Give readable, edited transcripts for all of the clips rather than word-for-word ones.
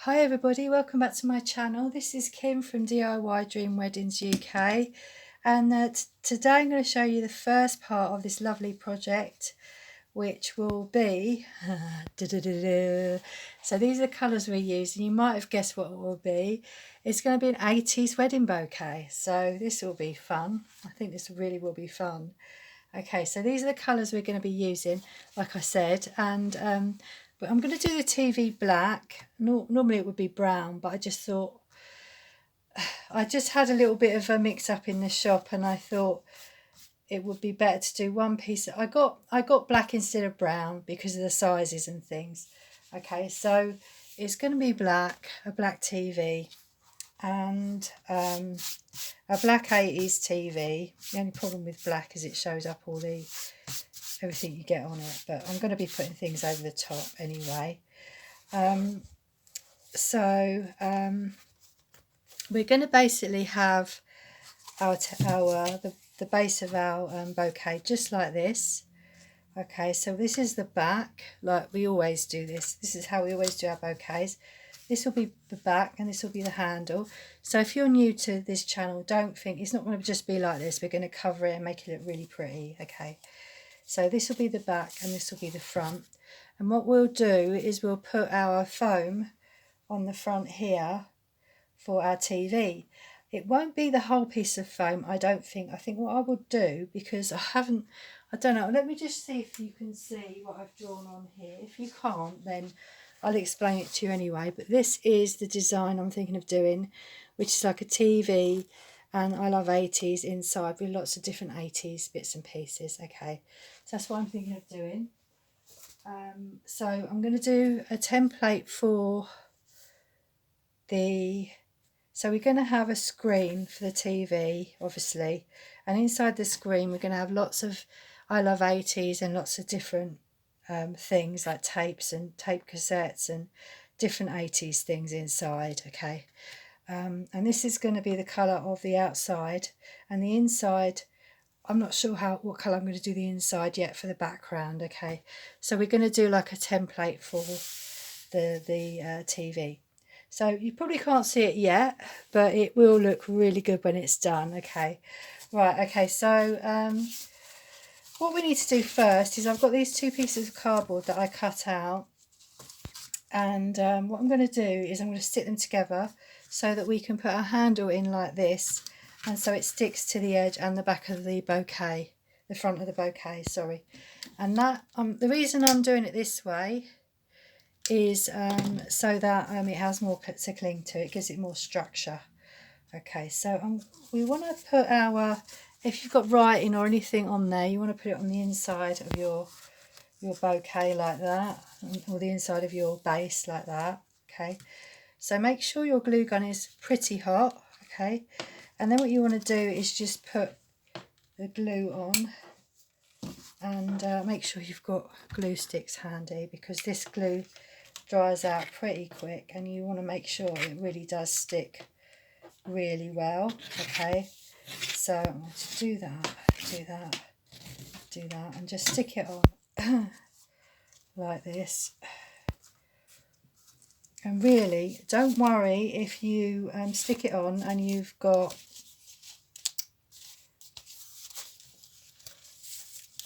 Hi everybody, welcome back to my channel. This is Kim from DIY Dream Weddings UK, and today I'm going to show you the first part of this lovely project, which will be so these are the colours we're using. You might have guessed what it will be. It's going to be an 80s wedding bouquet, so this will be fun. I think this really will be fun. Okay, so these are the colours we're going to be using, like I said, and but I'm going to do the TV black. Normally it would be brown, but I just thought, I just had a little bit of a mix up in the shop, and I thought it would be better to do one piece. I got black instead of brown because of the sizes and things. Okay, so it's going to be black, a black TV, and a black 80s TV. The only problem with black is it shows up all the everything you get on it, but I'm going to be putting things over the top anyway. We're going to basically have the base of our bouquet just like this. Okay, so this is the back, like we always do this. This is how we always do our bouquets. This will be the back and this will be the handle. So if you're new to this channel, don't think it's not going to just be like this. We're going to cover it and make it look really pretty. Okay, so this will be the back and this will be the front. And what we'll do is we'll put our foam on the front here for our TV. It won't be the whole piece of foam, I don't think. I think what I would do, because I don't know, let me just see if you can see what I've drawn on here. If you can't, then I'll explain it to you anyway. But this is the design I'm thinking of doing, which is like a TV, and I love 80s inside with lots of different 80s bits and pieces. Okay, so that's what I'm thinking of doing. So I'm going to do a template for so we're going to have a screen for the TV, obviously, and inside the screen we're going to have lots of I love 80s and lots of different things like tapes and tape cassettes and different 80s things inside. Okay, and this is going to be the colour of the outside, and the inside I'm not sure what colour I'm going to do the inside yet for the background. Okay, so we're going to do like a template for the TV. So you probably can't see it yet, but it will look really good when it's done. Okay, right, okay, so what we need to do first is I've got these two pieces of cardboard that I cut out, and what I'm going to do is I'm going to stick them together so that we can put our handle in like this, and so it sticks to the edge and the back of the bouquet, the front of the bouquet, sorry. And that the reason I'm doing it this way is so that it has more to cling to. It gives it more structure. Okay, so we want to put our, if you've got writing or anything on there, you want to put it on the inside of your bouquet like that, or the inside of your base like that. Okay, so make sure your glue gun is pretty hot. Okay, and then what you want to do is just put the glue on, and make sure you've got glue sticks handy, because this glue dries out pretty quick and you want to make sure it really does stick really well. Okay, so I'm going to do that and just stick it on like this. And really don't worry if you stick it on and you've got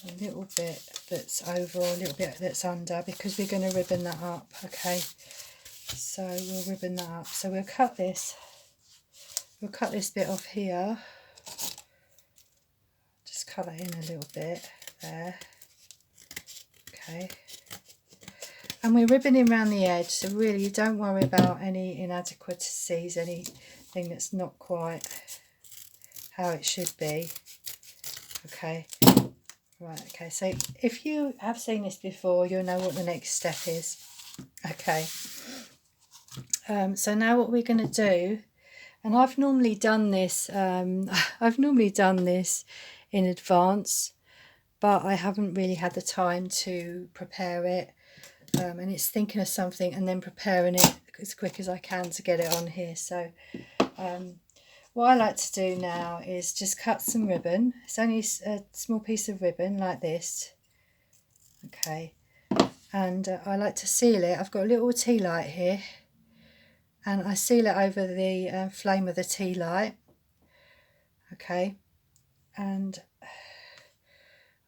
a little bit that's over or a little bit that's under, because we're going to ribbon that up. Okay, so we'll ribbon that up. So we'll cut this bit off here, just cut that in a little bit there. Okay, and we're ribboning around the edge, so really don't worry about any inadequacies, anything that's not quite how it should be. Okay, right, okay, so if you have seen this before, you'll know what the next step is. Okay, so now what we're going to do, and I've normally done this in advance, but I haven't really had the time to prepare it, and it's thinking of something and then preparing it as quick as I can to get it on here. So what I like to do now is just cut some ribbon. It's only a small piece of ribbon like this. Okay, and I like to seal it. I've got a little tea light here, and I seal it over the flame of the tea light. Okay, and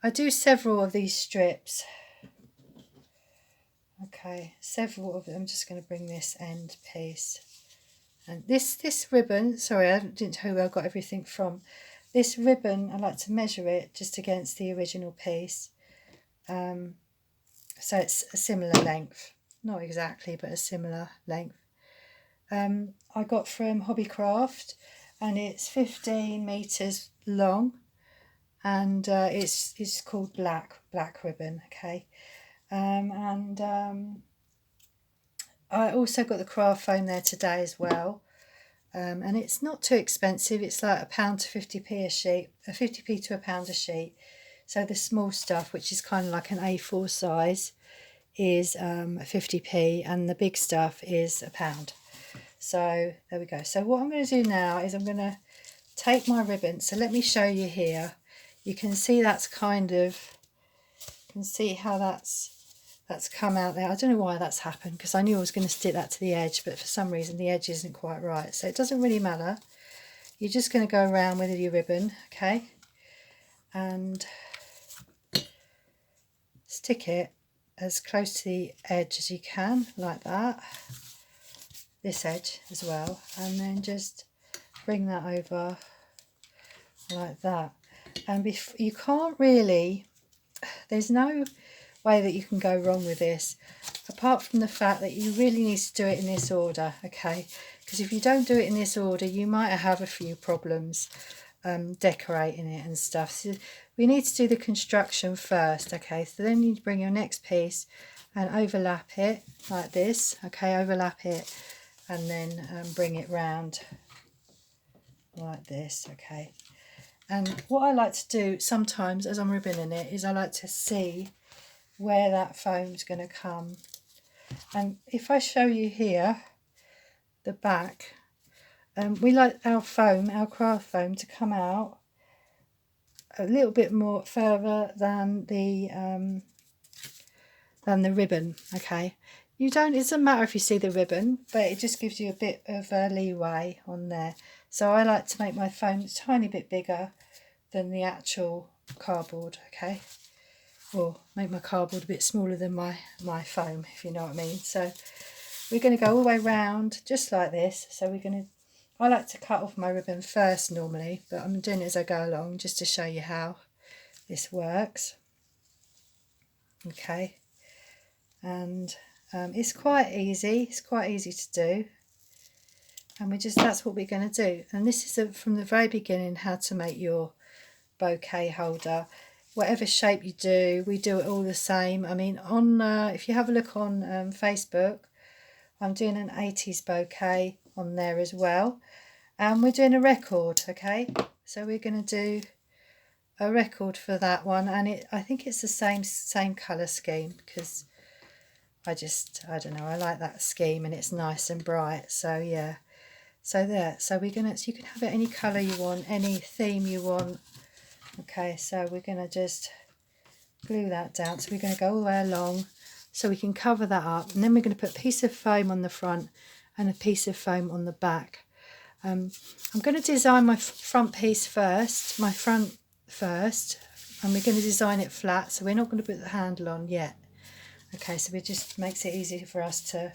I do several of these strips. Okay, several of them. I'm just going to bring this end piece. And this ribbon, sorry, I didn't tell you where I got everything from. This ribbon, I like to measure it just against the original piece. So it's a similar length. Not exactly, but a similar length. I got from Hobbycraft, and it's 15 meters long, and it's called black ribbon. Okay, I also got the craft foam there today as well, and it's not too expensive. It's like £1 to 50p a sheet, 50p to £1 a sheet. So the small stuff, which is kind of like an A4 size, is 50p, and the big stuff is £1. So there we go. So what I'm going to do now is I'm going to take my ribbon. So let me show you here. You can see that's kind of, you can see how that's come out there. I don't know why that's happened, because I knew I was going to stick that to the edge, but for some reason the edge isn't quite right. So it doesn't really matter. You're just going to go around with your ribbon, okay, and stick it as close to the edge as you can, like that. This edge as well, and then just bring that over like that. And you can't really, there's no way that you can go wrong with this, apart from the fact that you really need to do it in this order, okay? Because if you don't do it in this order, you might have a few problems decorating it and stuff. So we need to do the construction first, okay? So then you bring your next piece and overlap it like this, okay? Overlap it, and then bring it round like this, okay? And what I like to do sometimes as I'm ribboning it is I like to see where that foam's going to come. And if I show you here, the back, we like our foam, our craft foam, to come out a little bit more further than the ribbon, okay? You don't, it doesn't matter if you see the ribbon, but it just gives you a bit of leeway on there. So I like to make my foam a tiny bit bigger than the actual cardboard, okay? Or make my cardboard a bit smaller than my foam, if you know what I mean. So we're going to go all the way round just like this. So we're going to, I like to cut off my ribbon first normally, but I'm doing it as I go along just to show you how this works. Okay, and it's quite easy. It's quite easy to do, and that's what we're going to do. And this is from the very beginning how to make your bouquet holder. Whatever shape you do, we do it all the same. I mean, on if you have a look on Facebook, I'm doing an 80s bouquet on there as well, and we're doing a record, okay? So we're going to do a record for that one, and I think it's the same colour scheme, because I don't know, I like that scheme and it's nice and bright. So yeah, so there, so you can have it any colour you want, any theme you want. Okay, so we're going to just glue that down. So we're going to go all the way along so we can cover that up, and then we're going to put a piece of foam on the front and a piece of foam on the back. I'm going to design my front piece first, and we're going to design it flat, so we're not going to put the handle on yet. Okay, so it just makes it easier for us to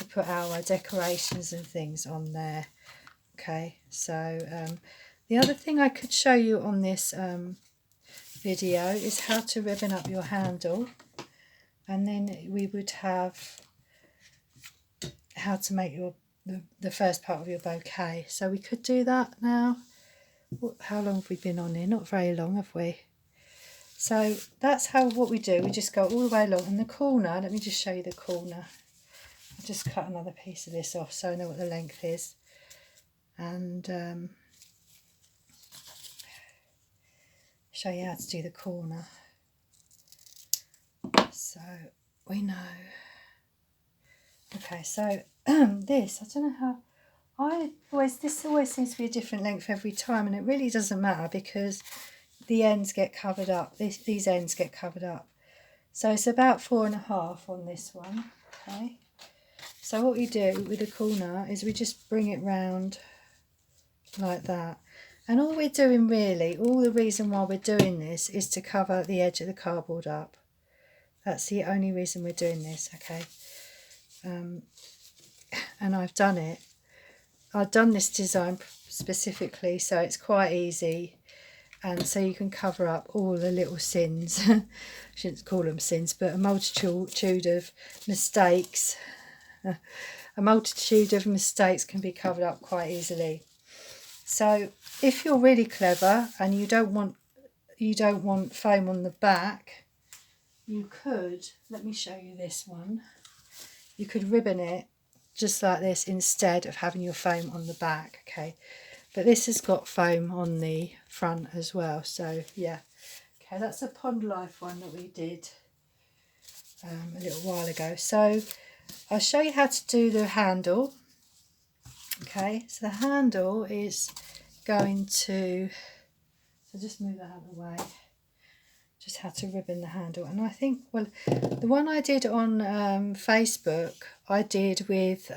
put our decorations and things on there. Okay, so the other thing I could show you on this video is how to ribbon up your handle, and then we would have how to make the first part of your bouquet. So we could do that now. How long have we been on here? Not very long, have we? So that's what we do. We just go all the way along, and the corner, let me just show you the corner. I'll just cut another piece of this off so I know what the length is, and show you how to do the corner, so we know. Okay, so this, I don't know how, this always seems to be a different length every time, and it really doesn't matter because the ends get covered up, these ends get covered up. So it's about 4.5 on this one, okay? So what we do with the corner is we just bring it round like that. And all we're doing really, all the reason why we're doing this is to cover the edge of the cardboard up. That's the only reason we're doing this, okay? And I've done it. I've done this design specifically so it's quite easy, and so you can cover up all the little sins. I shouldn't call them sins, but a multitude of mistakes. A multitude of mistakes can be covered up quite easily. So if you're really clever and you don't want foam on the back, you could, let me show you this one. You could ribbon it just like this instead of having your foam on the back, okay? But this has got foam on the front as well, so yeah. Okay, that's a Pond Life one that we did a little while ago. So I'll show you how to do the handle. Okay, so the handle is going to, so just move that out of the way, just how to ribbon the handle. And I think, well, the one I did on Facebook, I did with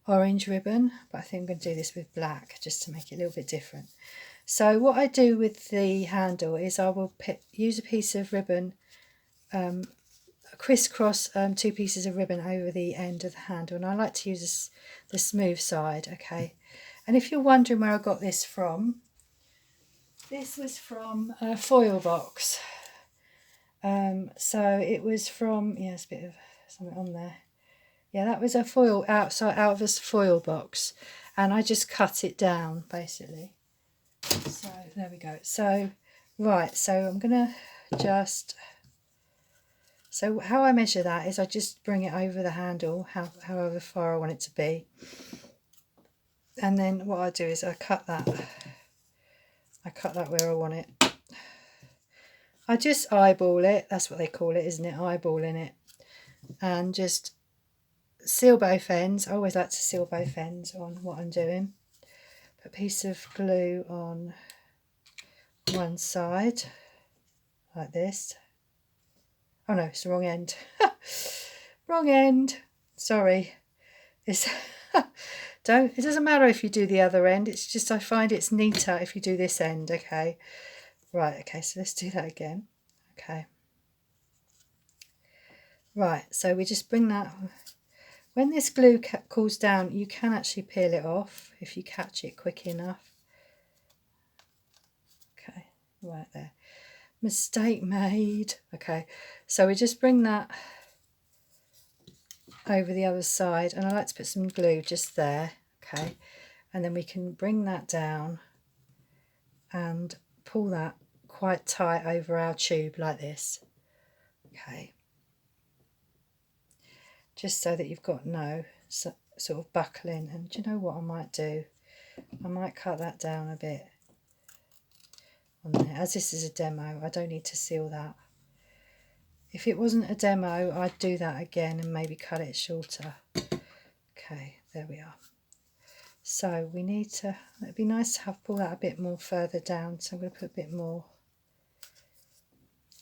orange ribbon, but I think I'm going to do this with black just to make it a little bit different. So what I do with the handle is I will use a piece of ribbon, crisscross 2 pieces of ribbon over the end of the handle, and I like to use the smooth side, okay? And if you're wondering where I got this from, this was from a foil box. So it was from, yeah, there's a bit of something on there. Yeah, that was a foil out of a foil box, and I just cut it down basically. So there we go. So right, so I'm gonna just, so how I measure that is I just bring it over the handle, however far I want it to be, and then what I do is I cut that where I want it. I just eyeball it, that's what they call it, isn't it? Eyeballing it. And just seal both ends. I always like to seal both ends on what I'm doing. Put a piece of glue on one side, like this. Oh no, it's the wrong end. Wrong end. Sorry. It doesn't matter if you do the other end, it's just I find it's neater if you do this end, okay? Right, okay, so let's do that again. Okay. Right, so we just bring that, when this glue cools down, you can actually peel it off if you catch it quick enough. Okay, right there. Mistake made. Okay, so we just bring that over the other side, and I like to put some glue just there, okay, and then we can bring that down and pull that quite tight over our tube like this, okay, just so that you've got no sort of buckling. And do you know what I might do? I might cut that down a bit on there. As this is a demo, I don't need to seal that. If it wasn't a demo, I'd do that again and maybe cut it shorter. Okay, there we are. So we need to, it'd be nice to have pull that a bit more further down, so I'm going to put a bit more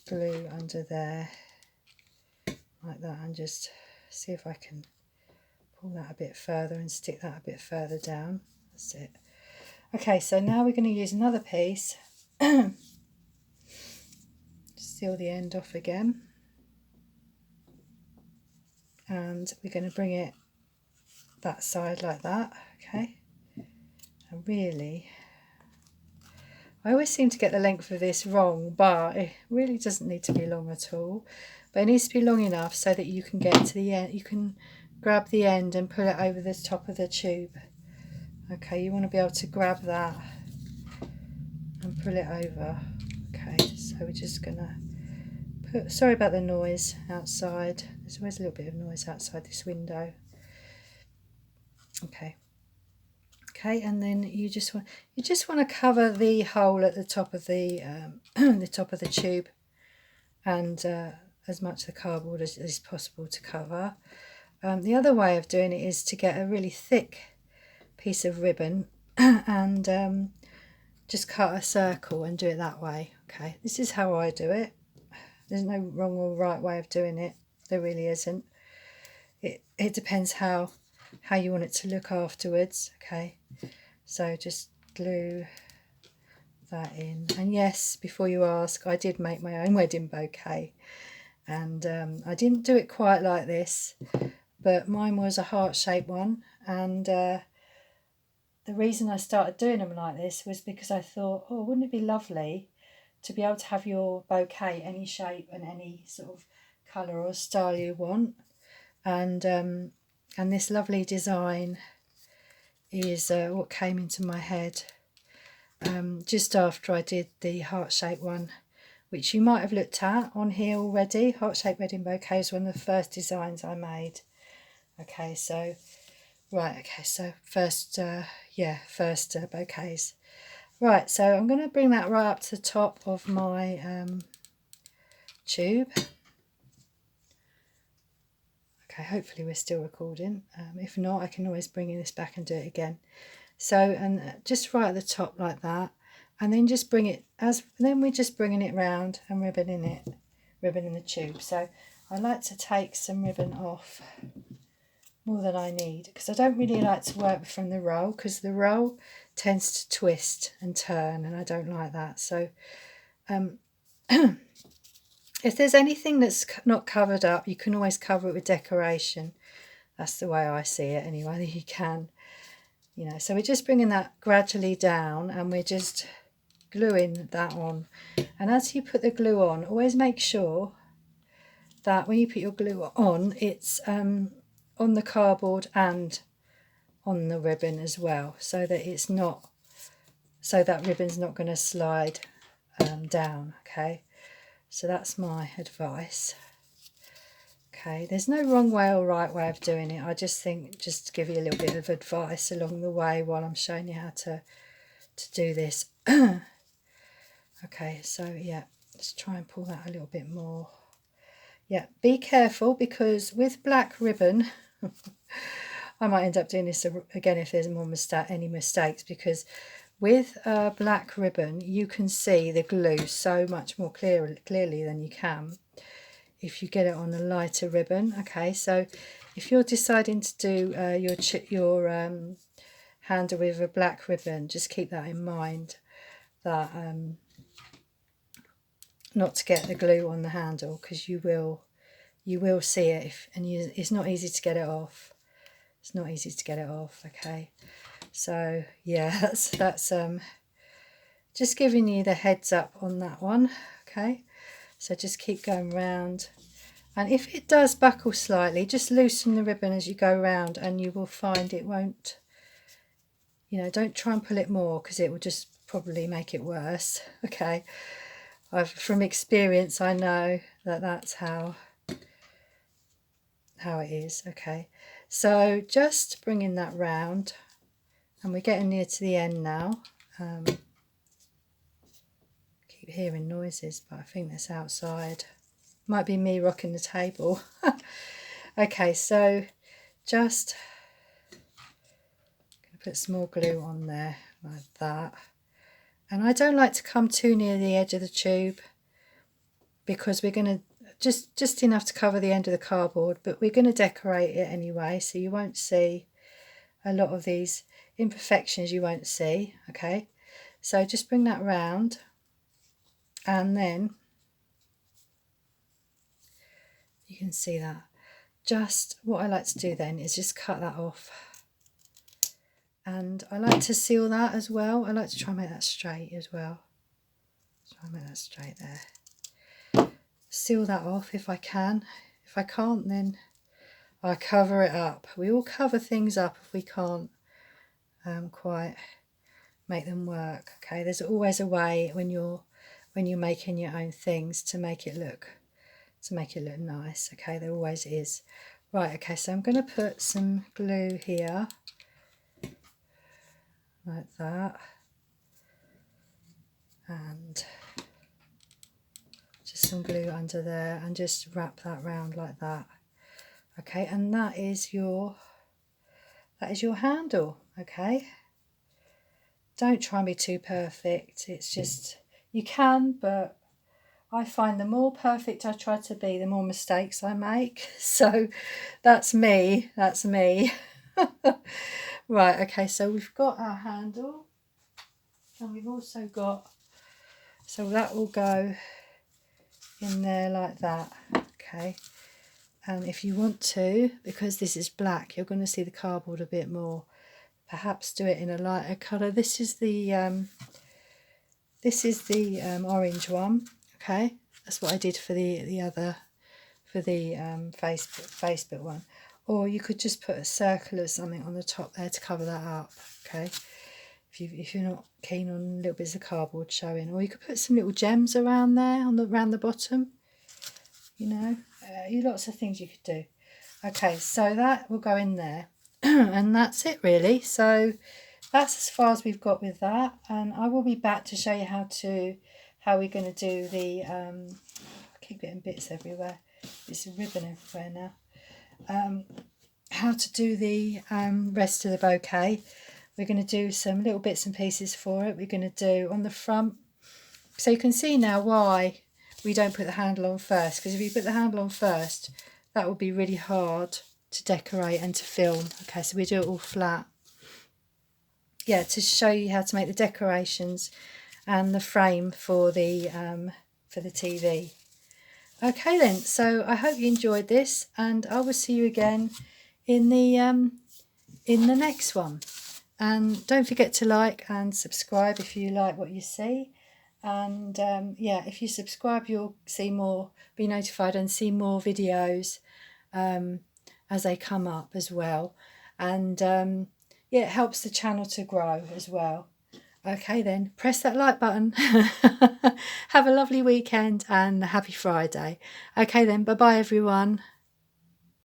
glue under there like that, and just see if I can pull that a bit further and stick that a bit further down. That's it. Okay, so now we're going to use another piece. Seal the end off again, and we're going to bring it that side like that, okay? And really, I always seem to get the length of this wrong, but it really doesn't need to be long at all. But it needs to be long enough so that you can get to the end, you can grab the end and put it over the top of the tube. Okay, you want to be able to grab that and pull it over. Okay, so we're just gonna put, sorry about the noise outside, there's always a little bit of noise outside this window. Okay, and then you just want to cover the hole at the top of the the top of the tube, and as much of the cardboard as is possible to cover. The other way of doing it is to get a really thick piece of ribbon and just cut a circle and do it that way. Okay, this is how I do it. There's no wrong or right way of doing it, there really isn't. it depends how you want it to look afterwards. Okay, so just glue that in. And yes, before you ask, I did make my own wedding bouquet, and I didn't do it quite like this, but mine was a heart-shaped one. And the reason I started doing them like this was because I thought, oh, wouldn't it be lovely to be able to have your bouquet any shape and any sort of colour or style you want. And this lovely design is what came into my head just after I did the heart-shaped one, which you might have looked at on here already. Heart-shaped wedding bouquet is one of the first designs I made. Okay, so right, okay, so first bouquets. Right, so I'm going to bring that right up to the top of my tube. Okay, hopefully we're still recording. If not, I can always bring this back and do it again. So, and just right at the top like that, and then just bring it then we're just bringing it round and ribboning the tube. So I like to take some ribbon off, more than I need, because I don't really like to work from the roll, because the roll tends to twist and turn, and I don't like that. So if there's anything that's not covered up, you can always cover it with decoration. That's the way I see it anyway. You can, so we're just bringing that gradually down, and we're just gluing that on. And as you put the glue on, always make sure that when you put your glue on, it's on the cardboard and on the ribbon as well, so that ribbon's not going to slide down. Okay, so that's my advice. Okay, there's no wrong way or right way of doing it. I just think just to give you a little bit of advice along the way while I'm showing you how to do this. Okay, so yeah, let's try and pull that a little bit more. Yeah, be careful, because with black ribbon, I might end up doing this again if there's any mistakes, because with black ribbon you can see the glue so much more clearly than you can if you get it on a lighter ribbon. Okay, so if you're deciding to do your handle with a black ribbon, just keep that in mind, that not to get the glue on the handle, because you will see it it's not easy to get it off. It's not easy to get it off. Okay, so yeah, that's just giving you the heads up on that one. Okay, so just keep going round, and if it does buckle slightly, just loosen the ribbon as you go round, and you will find it won't, don't try and pull it more, because it will just probably make it worse. Okay, from experience I know that that's how it is. Okay, so just bringing that round, and we're getting near to the end now. Keep hearing noises, but I think that's outside. Might be me rocking the table. Okay, so just gonna put some more glue on there like that, and I don't like to come too near the edge of the tube, because we're going to just enough to cover the end of the cardboard, but we're going to decorate it anyway, so you won't see a lot of these imperfections. You won't see. Okay, so just bring that round, and then you can see that. Just what I like to do then is just cut that off, and I like to seal that as well. I like to try and make that straight as well. Try and make that straight there. Seal that off if I can. If I can't, then I cover it up. We all cover things up if we can't quite make them work. Okay, there's always a way when you're making your own things to make it look nice. Okay, there always is. Right, okay, so I'm going to put some glue here like that, and just some glue under there, and just wrap that round like that. Okay, and that is your handle. Okay, don't try and be too perfect. It's just, you can, but I find the more perfect I try to be, the more mistakes I make. So that's me. That's me. Right, okay, so we've got our handle, and we've also got, so that will go in there like that. Okay, and if you want to, because this is black, you're going to see the cardboard a bit more, perhaps do it in a lighter colour. This is the orange one. Okay, that's what I did for the other, for the Facebook one. Or you could just put a circle or something on the top there to cover that up. Okay, if you're not keen on little bits of cardboard showing, or you could put some little gems around there around the bottom. You know, lots of things you could do. Okay, so that will go in there, and that's it really. So that's as far as we've got with that, and I will be back to show you how we're going to do the I keep getting bits everywhere. It's a ribbon everywhere now. How to do the rest of the bouquet. We're going to do some little bits and pieces for it. We're going to do on the front, so you can see now why we don't put the handle on first, because if you put the handle on first, that would be really hard to decorate and to film. Okay, so we do it all flat. Yeah, to show you how to make the decorations and the frame for the TV. Okay then, so I hope you enjoyed this, and I will see you again in the next one. And don't forget to like and subscribe if you like what you see. And yeah, if you subscribe, you'll see more, be notified and see more videos as they come up as well. And yeah, it helps the channel to grow as well. Okay then, press that like button. Have a lovely weekend and happy Friday. Okay then, bye bye everyone.